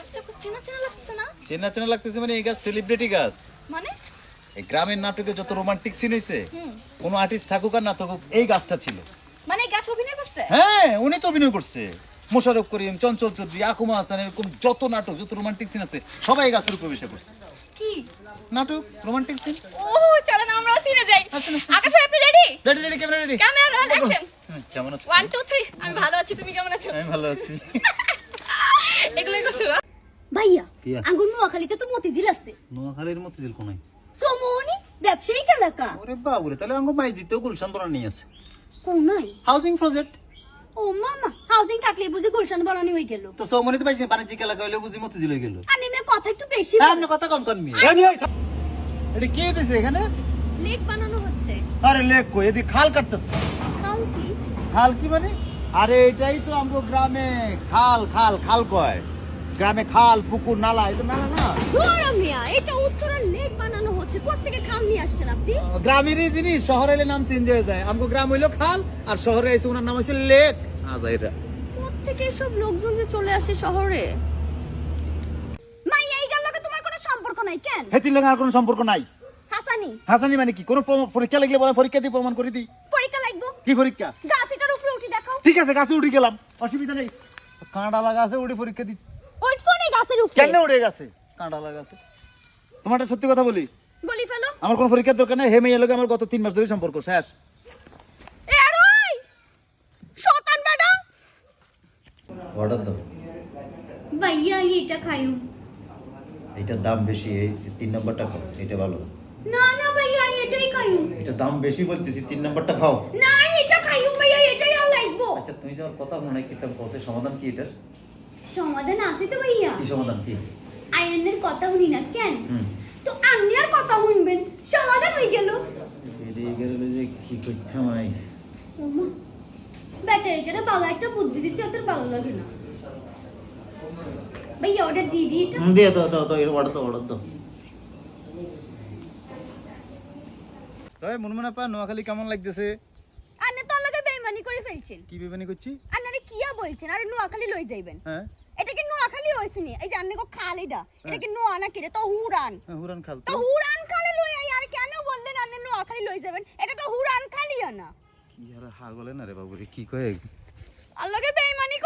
গাছটা খুব চেনা চেনা লাগছে না? চেনা চেনা লাগতেছে মানে এই গাছ সেলিব্রিটি গাছ। মানে এই গ্রামের নাটকে যত রোমান্টিক সিন হইছে হুম কোন আর্টিস্ট থাকুক আর না থাকুক এই গাছটা ছিল। মানে এই গাছ অভিনয় করছে? হ্যাঁ উনি তো অভিনয় করছে। মোশাররফ করিম, চঞ্চল চৌধুরী, আকুমা হাসান, এরকম যত নাটক যত রোমান্টিক সিন আছে সবাই এই গাছের উপর বসে করছে। কি নাটক রোমান্টিক সিন। ও চলো না আমরা সিনে যাই। আসুন, আসুন। আকাশ ভাই আপনি ready? Ready ready camera ready. Camera roll action. কেমন আছো? 1 2 3 আমি ভালো আছি, তুমি কেমন আছো? আমি ভালো আছি। এগুলোই করছো না? ভাইয়া কিয়া? আঙ্গুর নোয়াখালীতে তো মতিঝিল আছে। নোয়াখালীর মতিঝিল কোনায়? সমনি ব্যবসায়িক এলাকা ওরে বাবুরে, তাহলে আঙ্গো মাই জিতেও গুলশান বড় নিয়ে আছে। কোনাই? Housing project. ও মামা হাউজিং থাকলে বুঝি গুলশান বলানি হয়ে গেল। তো সৌমনিতে পাইছে বাণিজ্যিক এলাকা হইলে বুঝি মতিঝিল হয়ে গেল। আর নেমে কথা একটু বেশি হ্যাঁ বলে। আপনি কথা কম কনমি। এটা কি দিছে এখানে? লেক বানানো হচ্ছে। আরে লেক কই, এদি খাল কাটতেছে। খাও কি? খাল কি মানে? আরে এটাই তো আমগো গ্রামে খাল খাল খাল কয়। গ্রামে খাল পুকুর নালা, এটা নালা না। ধরো মিয়া, এটা উত্তরের লেক বানানো হচ্ছে। কোত্থেকে খাল নিয়ে আসছেন আপনি? গ্রামেরই জিনিস শহরে এলে নাম চেঞ্জ হয়ে যায়। আমগো গ্রাম হইলো খাল আর শহরে এসে ওনার নাম হইছে লেক। আজাইরা কোত্থেকে সব লোকজন যে চলে আসে শহরে? মাই এই গাল লগে তোমার কোনো সম্পর্ক নাই কেন? হেতির লগে আর কোনো সম্পর্ক নাই। হাসানি হাসানি মানে কি? কোনো পরীক্ষা লাগলে বলে পরীক্ষা দিয়ে প্রমাণ করে দিই। পরীক্ষা লাগবো। কি পরীক্ষা? গাছ এটার উপরে উঠি দেখাও। ঠিক আছে গাছে উঠে গেলাম, অসুবিধা নেই। কাঁটা লাগা আছে উঠে পরীক্ষা দিই। ওইটছো নে গাছের উপরে। কেন উড়ে গেছে? কাঁটা লাগা আছে। তোমারটা সত্যি কথা বলি, বলি ফেলো। আমার কোনো পরীক্ষার দরকার নেই। হে মেয়ের লগে আমার গত 3 মাস ধরে সম্পর্ক শেষ। এ আর ওই শতান বেটা। অর্ডার দাও। ভাইয়া এটা খাইও। এইটার দাম বেশি, এই 3 নাম্বারটা খাও, এটা ভালো। না না ভাইয়া এটাই খাইও। এটা দাম বেশি বলতেছি, 3 নাম্বারটা খাও। না এটা খাইও ভাইয়া, এটাই আর লাগবো। আচ্ছা তুমি যাওয়ার কথা মনে হয় কি, তার বসে সমাধান কি এটার? সমাধান আছে তো ভাইয়া। কি সমাধান কি? আয়নের কথা শুনি না কেন? হুম তো আপনি আর কথা শুনবেন, সমাধান হয়ে গেল। এদিকে গেলে যে কি করতাম আই। ওমা বেটা এটা ভালো একটা বুদ্ধি দিছি, ওদের ভালো লাগে না। ভাইয়া অর্ডার দিয়ে দিই এটা। দিয়ে দাও দাও দাও, এর অর্ডার দাও, অর্ডার দাও। তবে মনমনা পা নোয়াখালী কেমন লাগতেছে? আপনি তো লগে বেইমানি করে ফেলছেন। কি বেমানি করছি? আপনারে কিয়া বলছেন? আরে নোয়াখালী লই যাইবেন। হ্যাঁ এটা কি নোয়াখালী হইছে নি? এই যে আপনি কো খাল এটা কি নোয়া না কিরে? তো হুরান। হুরান খাল তো তো। হুরান খালে লই আই, আর কেন বললেন আপনি নোয়াখালী লই যাবেন? এটা তো হুরান খালিও না। কি আর হাগলে না রে বাবু রে, কি কয়? আল্লাহকে বেইমানি